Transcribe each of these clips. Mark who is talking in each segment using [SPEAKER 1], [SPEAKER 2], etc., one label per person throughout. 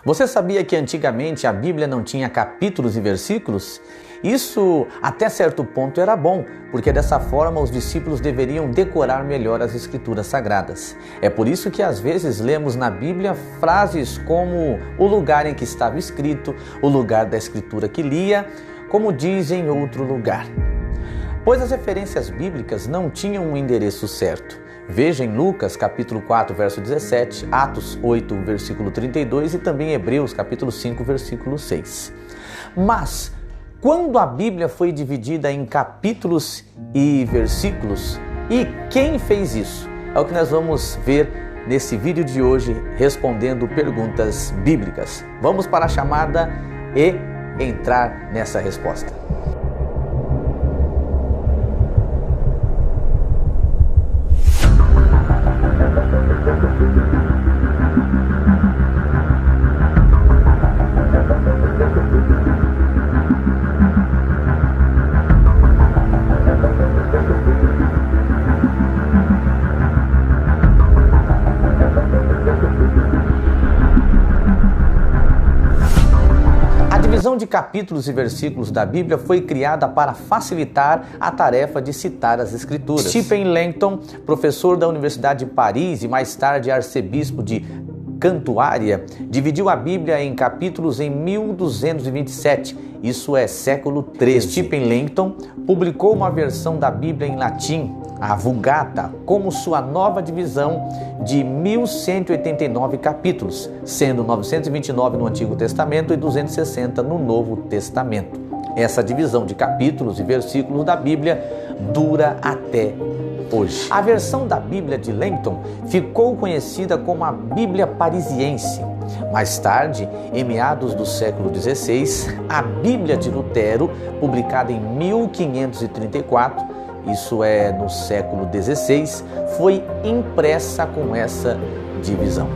[SPEAKER 1] Você sabia que antigamente a Bíblia não tinha capítulos e versículos? Isso até certo ponto era bom, porque dessa forma os discípulos deveriam decorar melhor as escrituras sagradas. É por isso que às vezes lemos na Bíblia frases como o lugar em que estava escrito, o lugar da escritura que lia, como diz em outro lugar. Pois as referências bíblicas não tinham um endereço certo. Veja em Lucas capítulo 4, verso 17, Atos 8, versículo 32 e também Hebreus capítulo 5, versículo 6. Mas quando a Bíblia foi dividida em capítulos e versículos, e quem fez isso? É o que nós vamos ver nesse vídeo de hoje, respondendo perguntas bíblicas. Vamos para a chamada e entrar nessa resposta. A divisão de capítulos e versículos da Bíblia foi criada para facilitar a tarefa de citar as Escrituras. Stephen Langton, professor da Universidade de Paris e mais tarde arcebispo de Cantuária, dividiu a Bíblia em capítulos em 1227, isso é século XIII. Stephen Langton publicou uma versão da Bíblia em latim, a Vulgata, como sua nova divisão de 1189 capítulos, sendo 929 no Antigo Testamento e 260 no Novo Testamento. Essa divisão de capítulos e versículos da Bíblia dura até hoje. A versão da Bíblia de Langton ficou conhecida como a Bíblia Parisiense. Mais tarde, em meados do século XVI, a Bíblia de Lutero, publicada em 1534, isso é no século XVI, foi impressa com essa divisão.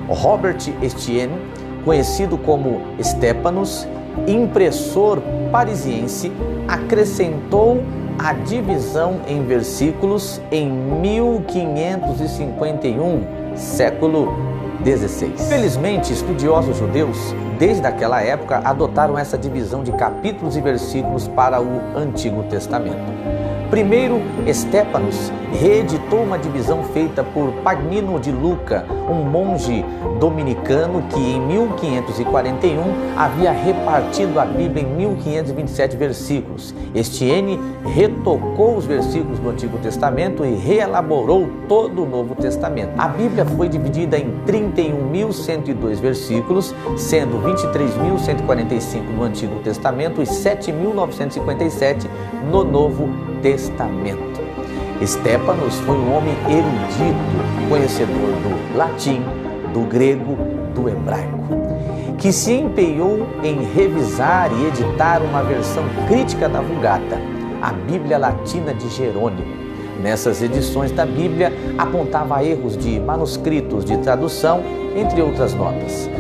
[SPEAKER 1] Robert Estienne, conhecido como Stephanus, impressor parisiense, acrescentou a divisão em versículos em 1551, século XVI. Felizmente, estudiosos judeus, desde aquela época, adotaram essa divisão de capítulos e versículos para o Antigo Testamento. Primeiro, Stephanus reeditou uma divisão feita por Pagnino de Lucca, um monge dominicano que em 1541 havia repartido a Bíblia em 1527 versículos. Estienne retocou os versículos do Antigo Testamento e reelaborou todo o Novo Testamento. A Bíblia foi dividida em 31.102 versículos, sendo 23.145 no Antigo Testamento e 7.957 no Novo Testamento. Stephanus foi um homem erudito, conhecedor do latim, do grego, do hebraico, que se empenhou em revisar e editar uma versão crítica da Vulgata, a Bíblia Latina de Jerônimo. Nessas edições da Bíblia apontava erros de manuscritos de tradução, entre outras notas.